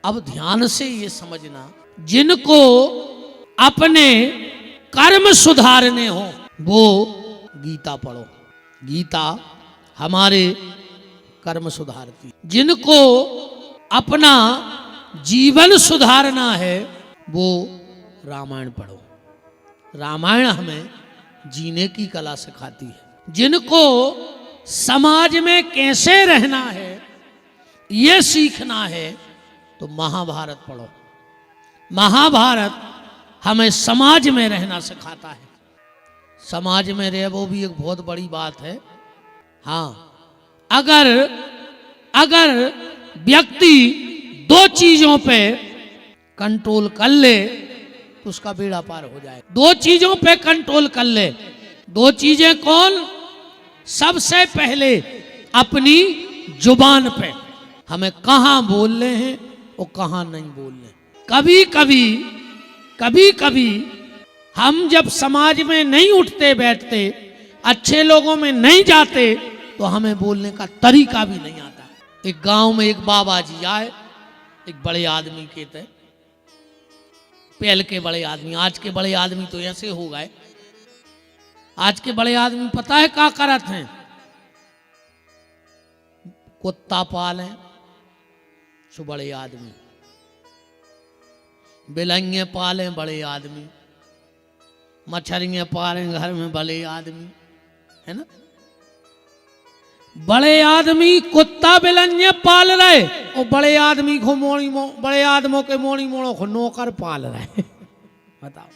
अब ध्यान से ये समझना, जिनको अपने कर्म सुधारने हो वो गीता पढ़ो। गीता हमारे कर्म सुधारती। जिनको अपना जीवन सुधारना है वो रामायण पढ़ो। रामायण हमें जीने की कला सिखाती है। जिनको समाज में कैसे रहना है ये सीखना है तो महाभारत पढ़ो। महाभारत हमें समाज में रहना सिखाता है। समाज में रहे वो भी एक बहुत बड़ी बात है। हाँ, अगर व्यक्ति दो चीजों पे कंट्रोल कर ले तो उसका बेड़ा पार हो जाए। दो चीजों पे कंट्रोल कर ले। दो चीजें कौन? सबसे पहले अपनी जुबान पे, हमें कहाँ बोलने हैं और कहाँ नहीं बोलने। कभी कभी हम जब समाज में नहीं उठते बैठते, अच्छे लोगों में नहीं जाते तो हमें बोलने का तरीका भी नहीं आता। एक गांव में एक बाबा जी आए, एक बड़े आदमी के थे। पहले के बड़े आदमी, आज के बड़े आदमी तो ऐसे हो गए। आज के बड़े आदमी पता है क्या करत हैं? कुत्ता पाले सो बड़े आदमी, बिलंगे पाले बड़े आदमी, मच्छरियां पाले घर में बड़े आदमी, है ना। बड़े आदमी कुत्ता बिलंगे पाल रहे और बड़े आदमी को बड़े आदमों के मोड़ी मोड़ों को नौकर पाल रहे। बताओ,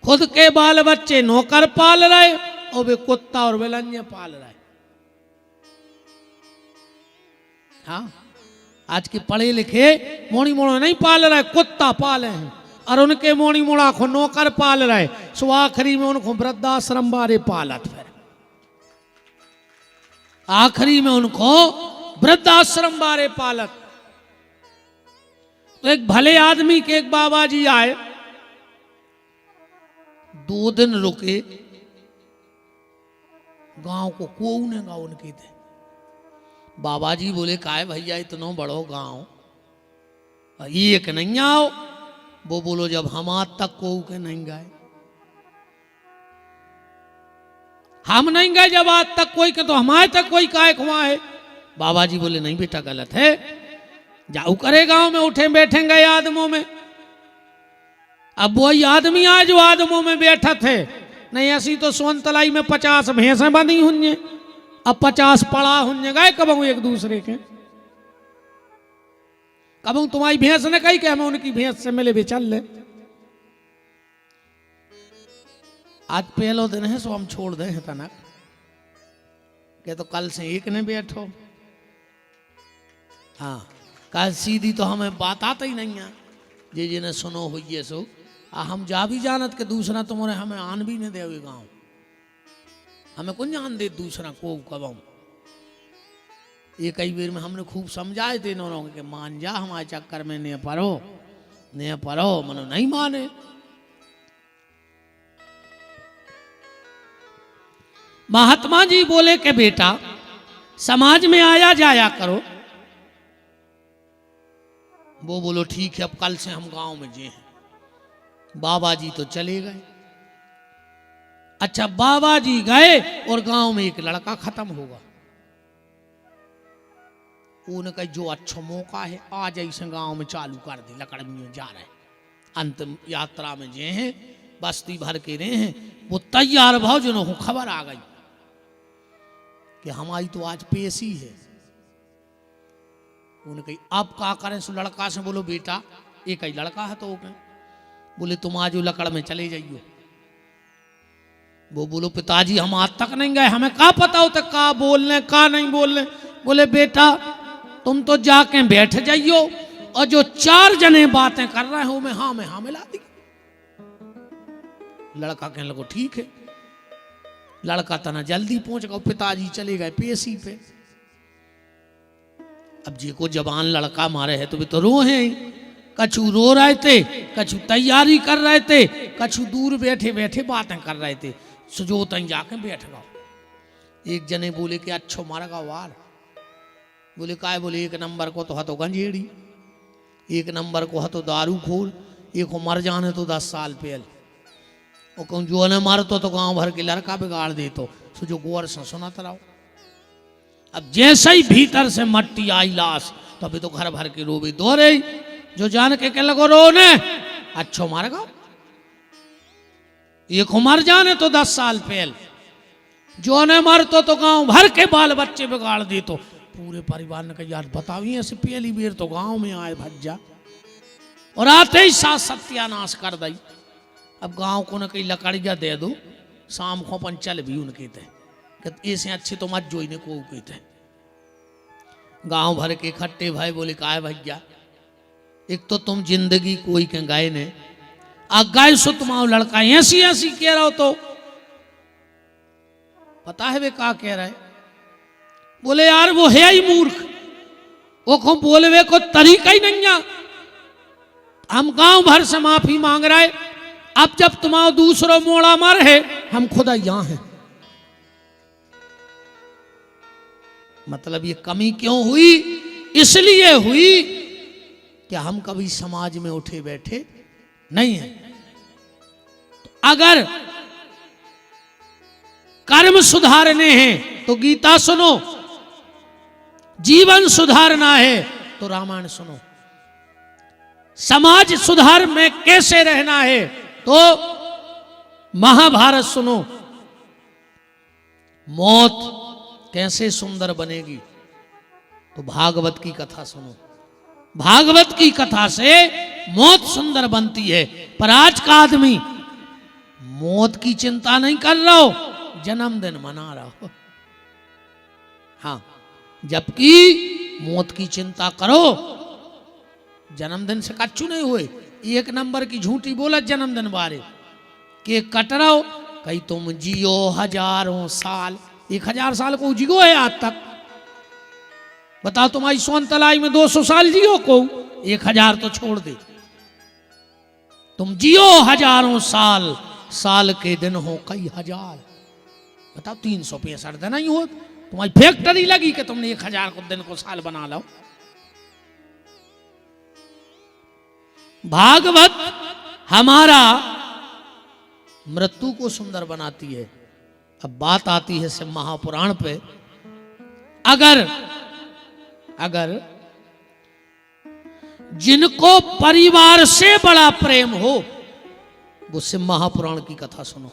खुद के बाल बच्चे नौकर पाल रहे और वे कुत्ता और बिलंगे पाल रहे। हाँ, आज के पढ़े लिखे मोड़ी मोड़ो नहीं पाल रहे, कुत्ता पाले हैं और उनके मोड़ी मोड़ा को नौकर पाल रहे। सो आखिरी में उनको वृद्धाश्रम वाले पालत। फिर आखिरी में उनको वृद्धाश्रम वाले पालत। तो एक भले आदमी के एक बाबा जी आए, 2 दिन रुके, गांव को कोने उनके थे। बाबा जी बोले काहे भैया इतना बड़ो गांव एक नहीं आओ। वो बोलो जब हम आज तक को के नहीं गए, हम नहीं गए जब आज तक कोई के तो हमारे तक कोई काहे खुआ है। बाबा जी बोले नहीं बेटा गलत है, जाओ करे गांव में उठे बैठेंगे आदमों में। अब वही आदमी आए जो आदमों में बैठा थे। नहीं ऐसी तो सोनतलाई में 50 भैंसें बंधी हुई, अब 50 पड़ा हुए गए कबू एक दूसरे के। कबू तुम्हारी भैंस ने कही कि हमें उनकी भैंस से मिले भी चल ले। आज पहलो दिन है सो हम छोड़ दे तनक के तो कल से एक ने बैठो। हाँ, कल सीधी तो हमें बात आता ही नहीं है। जे जिन्हें सुनो हुई सो हम जा भी जानत के दूसरा तुम्हारे हमें आन भी नहीं दे गाँव। हमें कौन जान दे दूसरा को कब। ये कई बार में हमने खूब समझाए थे इन्होंने कि मान जा हमारे चक्कर में ने पढ़ो मनो नहीं माने। महात्मा जी बोले कि बेटा समाज में आया जाया करो। वो बोलो ठीक है, अब कल से हम गांव में जे हैं। बाबा जी तो चले गए। अच्छा, बाबा जी गए और गांव में एक लड़का खत्म होगा। उनका जो अच्छा मौका है आज ऐसे गांव में चालू कर दी। लकड़मियों जा रहे अंतिम यात्रा में जे हैं, बस्ती भर के रहे हैं, वो तैयार भाव जिन्हों खबर आ गई कि हमारी तो आज पेशी है। उनके अब क्या करें? सो लड़का से बोलो बेटा एक ही लड़का है तो बोले तुम आज लकड़ में चले जाइयो। वो बोलो पिताजी हम आज तक नहीं गए, हमें क्या पता होता का बोलने का नहीं बोलने। बोले बेटा तुम तो जाके बैठ जाइयो और जो 4 जने बातें कर रहे हो मैं हाँ मिला दी। लड़का कहने लगो ठीक है। लड़का तना जल्दी पहुंच गया, पिताजी चले गए पेशी पे। अब जी को जवान लड़का मारे है तो वे तो रो हैं। कछु रो रहे थे, कछु तैयारी कर रहे थे, कछु दूर बैठे बैठे बातें कर रहे थे। सुजो तई जाके बैठ गए। एक जने बोले कि अच्छो मारा वार। बोले काय? बोले 1 नंबर को तो हतो गंजेड़ी। एक नंबर को हतो दारू खोल, एक को मर जाने तो 10 साल पहल, वो कहूँ जो ने मार तो गांव भर के लड़का बिगाड़ दे तो जो गोर से सुनाता रहो। अब जैसे ही भीतर से मट्टी आई लाश, तो अभी तो घर भर के रोबे दो रही, जो जान के लगो रो ने अच्छो मार गो, एक को मर जाने तो 10 साल पहल, जो ने मर तो गांव भर के बाल बच्चे बिगाड़ दे तो पूरे परिवार ने कहा यार बताओ ऐसे पहली बेर तो गांव में आए भज्जा, और आते ही साथ सत्यानाश कर दई। अब गांव को न कहीं लकड़िया दे दो, शाम को अपन चल भी उनके थे, ऐसे अच्छे तो मत जोईने को कहते। गांव भर के इकट्ठे भाई बोले का है भैया, एक तो तुम जिंदगी कोई के गाय ने आ गाय सो तुम्हारा लड़का ऐसी ऐसी कह रहा हो, तो पता है वे का कह रहा है? बोले यार वो है ही मूर्ख, वो को बोले वे को तरीका ही नहीं है। हम गांव भर से माफी मांग रहे, अब जब तुम्हारा दूसरो मोड़ा मर है, हम खुदा यहां हैं। मतलब ये कमी क्यों हुई? इसलिए हुई कि हम कभी समाज में उठे बैठे नहीं है। तो अगर कर्म सुधारने हैं तो गीता सुनो, जीवन सुधारना है तो रामायण सुनो, समाज सुधार में कैसे रहना है तो महाभारत सुनो, मौत कैसे सुंदर बनेगी तो भागवत की कथा सुनो। भागवत की कथा से मौत सुंदर बनती है। पर आज का आदमी मौत की चिंता नहीं कर रहा हो, जन्मदिन मना रहा हो। हाँ, जबकि मौत की चिंता करो, जन्मदिन से कच्चू नहीं हुए। एक नंबर की झूठी बोला जन्मदिन बारे के कट रहो, कहीं तुम जियो हजारों साल, 1000 साल को जियो है आज तक। बताओ तुम्हारी सोन तलाई में 200 साल जियो को, 1000 तो छोड़ दे। तुम जियो हजारों साल, साल के दिन हो कई हजार। बताओ 365 दिन ही हो, तुम्हारी फैक्ट्री लगी कि तुमने 1000 को दिन को साल बना लो। भागवत हमारा मृत्यु को सुंदर बनाती है। अब बात आती है से महापुराण पे। अगर जिनको परिवार से बड़ा प्रेम हो वो शिव महापुराण की कथा सुनो।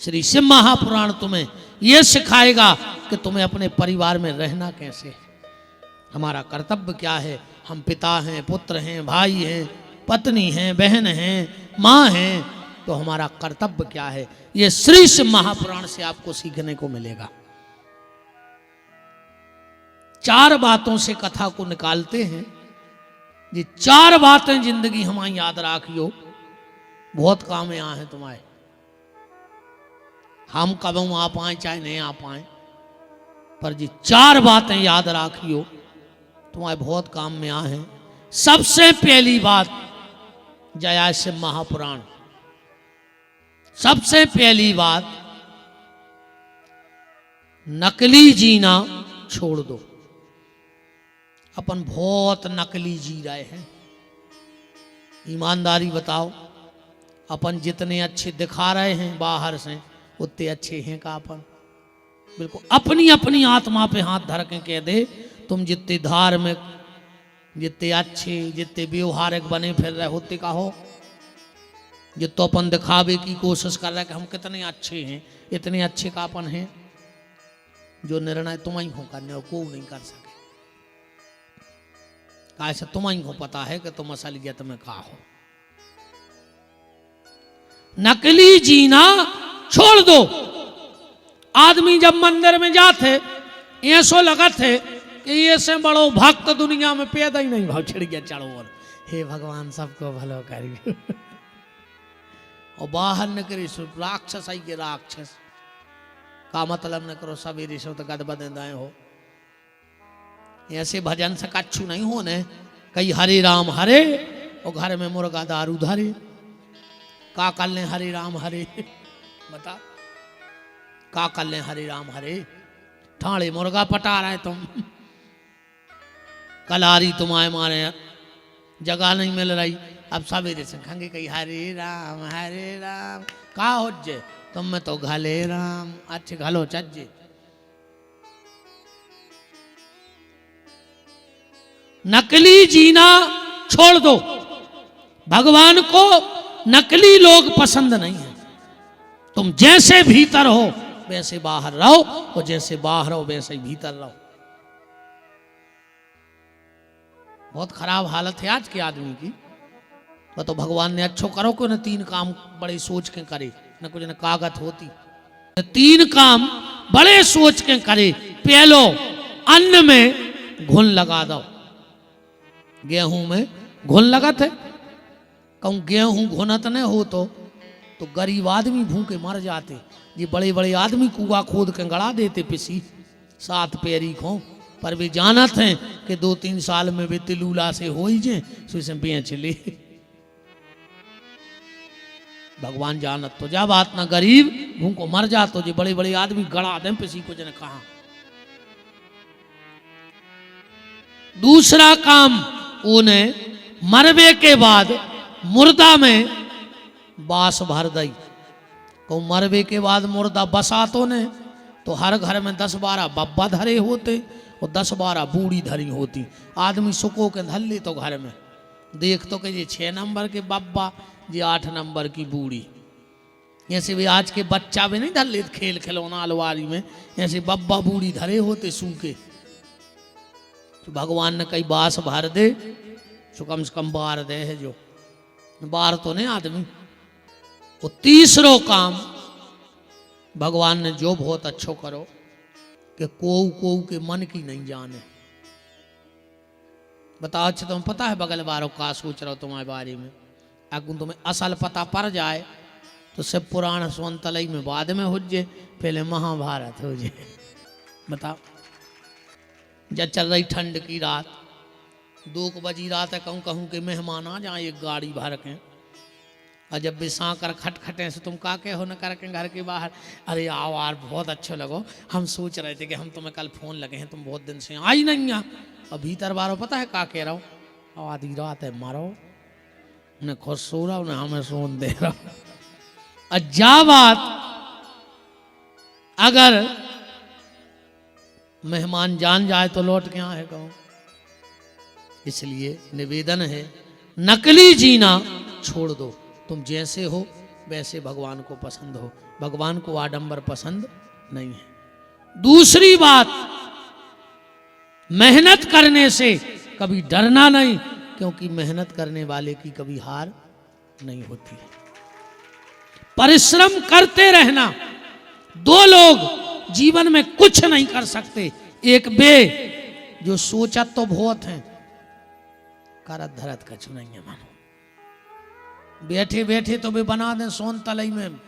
श्री शिव महापुराण तुम्हें यह सिखाएगा कि तुम्हें अपने परिवार में रहना कैसे है, हमारा कर्तव्य क्या है। हम पिता हैं, पुत्र हैं, भाई हैं, पत्नी हैं, बहन हैं, माँ हैं, तो हमारा कर्तव्य क्या है, ये श्री शिव महापुराण से आपको सीखने को मिलेगा। 4 बातों से कथा को निकालते हैं। ये 4 बातें जिंदगी हमारी याद रखियो, बहुत काम में है तुम्हारे। हम कब आ पाए चाहे नहीं आ पाए, पर ये 4 बातें याद रखियो, तुम्हारे बहुत काम में है। सबसे पहली बात जया शिव महापुराण। सबसे पहली बात, नकली जीना छोड़ दो। अपन बहुत नकली जी रहे हैं। ईमानदारी बताओ, अपन जितने अच्छे दिखा रहे हैं बाहर से उतने अच्छे हैं का अपन? बिल्कुल। अपनी अपनी आत्मा पे हाथ धर के कह दे, तुम जितने धार्मिक, जितने अच्छे, जितने व्यवहारिक बने फिर रहे होते का हो, जितो अपन दिखावे की कोशिश कर रहे कि हम कितने अच्छे हैं, इतने अच्छे का अपन हैं। जो निर्णय तुम ही हो करने हो, को नहीं कर सके। कैसे तुम ही को पता है कि तुम असलियत में का हो। नकली जीना छोड़ दो। आदमी जब मंदिर में जाते ऐसो लगा थे कि ये से बड़ो भक्त दुनिया में पैदा ही नहीं भाव छिड़ गया चढ़ो, और हे भगवान सबको भलो करिए। और बाहर न करी राक्षस आई के राक्षस का मतलब न करो, सवेरे से तो गद बदे हो। ऐसे भजन से कच्छू नहीं होने। कई हरे राम हरे और घर में मुर्गा दारू धरे। का कर ले हरे राम हरे? बता का कर ले हरे राम हरे? ठाणे मुर्गा पटा रहे तुम, कलारी तुम्हारे मारे जगह नहीं मिल रही। अब सवेरे से खंगे कही हरे राम का हो जे तुम में तो घले राम अच्छे घलो चज्जे। नकली जीना छोड़ दो। भगवान को नकली लोग पसंद नहीं है। तुम जैसे भीतर हो वैसे बाहर रहो, और जैसे बाहर हो वैसे ही भीतर रहो। बहुत खराब हालत है आज के आदमी की। तो भगवान ने अच्छो करो क्यों न 3 काम बड़े सोच के करे, न कुछ न कागत होती। 3 काम बड़े सोच के करे। पहलो, अन्न में घुन लगा दो। गेहूं में घुन लगत है। कहूं गेहूं घुनत नहीं हो तो गरीब आदमी भूखे मर जाते। ये बड़े बड़े आदमी कुआ खोद के गड़ा देते पिसी 7 पैरी को। पर वे जानत हैं कि 2-3 साल में वे तिलूला से हो ही जाए, सो इसे बेच ले। भगवान जानत तो जा बात ना, गरीब भूखो मर जा तो जे बड़े बड़े आदमी गड़ा दे पिसी को जने कहा। दूसरा काम, उन्हें मरवे के बाद मुर्दा में बास भर दई। को मरवे के बाद मुर्दा बसा तो ने तो हर घर में 10-12 बब्बा धरे होते और 10-12 बूढ़ी धरी होती। आदमी सुको के धर ले तो घर में देख तो कि ये 6 नंबर के बब्बा, ये 8 नंबर की बूढ़ी। ऐसे भी आज के बच्चा भी नहीं धर ले खेल खिलौना अलवारी में, ऐसे बब्बा बूढ़ी धरे होते सूखे। तो भगवान ने कई बास भर दे, तो कम से कम बार दे है, जो बार तो नहीं आदमी। वो तीसरो काम भगवान ने जो बहुत अच्छो करो कि को के मन की नहीं जाने। बताओ अच्छा तुम्हें पता है बगल वालों का सोच रहा हो तुम्हारे बारे में। अगर तुम्हें असल पता पड़ जाए तो सब पुराण स्वंतलई में बाद में हो जाए, पहले महाभारत हो जाए। बताओ, जब चल रही ठंड की रात, 2 बजी रात है, कहूँ कि मेहमान आ जाए एक गाड़ी भर के, और जब भी सांकर खटखटे से तुम का के हो न करके घर के बाहर, अरे आओ यार बहुत अच्छा लगो, हम सोच रहे थे कि हम तुम्हें कल फोन लगे हैं, तुम बहुत दिन से आई नहीं आ। और भीतर बारो पता है का कह रहा हूँ, आधी रात है मारो, उन्हें खुद सो रहा उन्हें हमें सोन दे रहा। और जा बात अगर मेहमान जान जाए तो लौट के आए कहो। इसलिए निवेदन है, नकली जीना छोड़ दो। तुम जैसे हो वैसे भगवान को पसंद हो। भगवान को आडंबर पसंद नहीं है। दूसरी बात, मेहनत करने से कभी डरना नहीं, क्योंकि मेहनत करने वाले की कभी हार नहीं होती है। परिश्रम करते रहना। 2 लोग जीवन में कुछ नहीं कर सकते, एक वे जो सोचा तो बहुत है, करत धरत कछु नहीं है। मानो बैठे बैठे तो वे बना दें सोन तलई में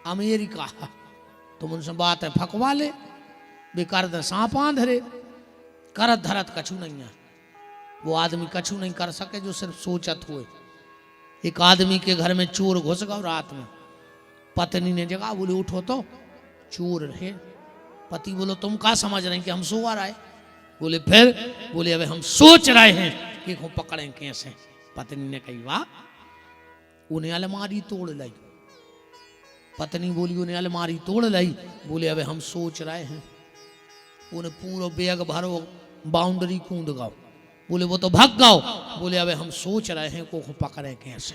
अमेरिका, तुम उनसे बात है फकवा ले, वे कर दें सांप आंधरे, करत धरत कछु नहीं है। वो आदमी कछु नहीं कर सके जो सिर्फ सोचत हुए। एक आदमी के घर में चोर घुस गया रात में, पत्नी ने जगह, बोले उठो तो चोर रहे। पति बोलो तुम क्या समझ रहे हैं कि हम सो आ रहे? बोले फिर? बोले अबे हम सोच रहे हैं कि को पकड़े कैसे। पत्नी ने कही वाह, उन्हें अलमारी तोड़ लाई। पत्नी बोली उन्हें अलमारी तोड़ लाई। बोले अबे हम सोच रहे हैं। उन्हें पूरा बैग भरो बाउंड्री कूद गाओ। बोले वो तो भाग गाओ। बोले अबे हम सोच रहे हैं को पकड़े कैसे।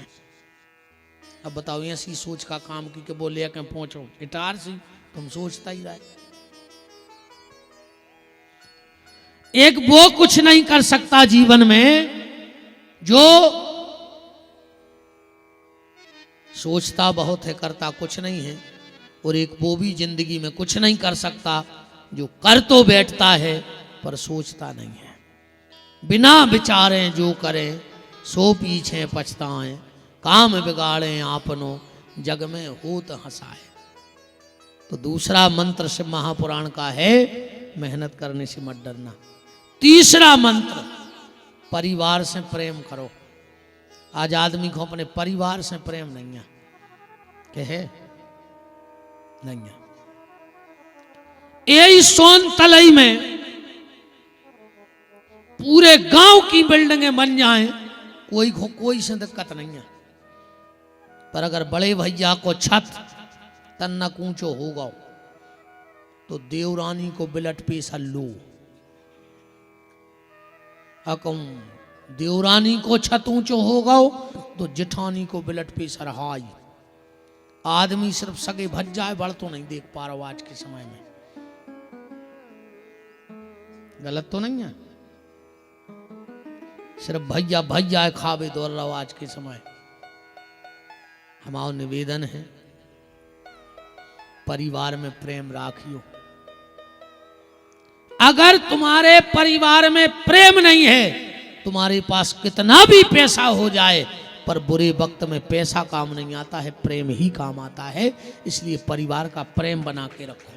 अब बताओ ऐसी सोच का काम की बोले के पहुंचो इटार सी, तुम सोचता ही रहे। एक वो कुछ नहीं कर सकता जीवन में जो सोचता बहुत है करता कुछ नहीं है, और एक वो भी जिंदगी में कुछ नहीं कर सकता जो कर तो बैठता है पर सोचता नहीं है। बिना विचारे जो करें सो पीछे पछताएं, काम बिगाड़े आपनो जग में होत हंसाए। तो दूसरा मंत्र शिव महापुराण का है, मेहनत करने से मत डरना। तीसरा मंत्र, परिवार से प्रेम करो। आज आदमी को अपने परिवार से प्रेम नहीं है, क्या है? नहीं है। यही सोन तलई में पूरे गांव की बिल्डिंगें बन जाएं कोई से दिक्कत नहीं है। पर अगर बड़े भैया को छत तन्ना ऊंचो होगा तो देवरानी को बिलट पेशा लो। अकम देवरानी को छत ऊंचो होगा तो जिठानी को बिलट पेशा रहाई। आदमी सिर्फ सगे भज जाए बड़ तो नहीं देख पा रहा आज के समय में। गलत तो नहीं है? सिर्फ भैया भैया खावे दौड़ रहा आज के समय। हमारा निवेदन है परिवार में प्रेम राखियो। अगर तुम्हारे परिवार में प्रेम नहीं है, तुम्हारे पास कितना भी पैसा हो जाए पर बुरे वक्त में पैसा काम नहीं आता है, प्रेम ही काम आता है। इसलिए परिवार का प्रेम बना के रखो।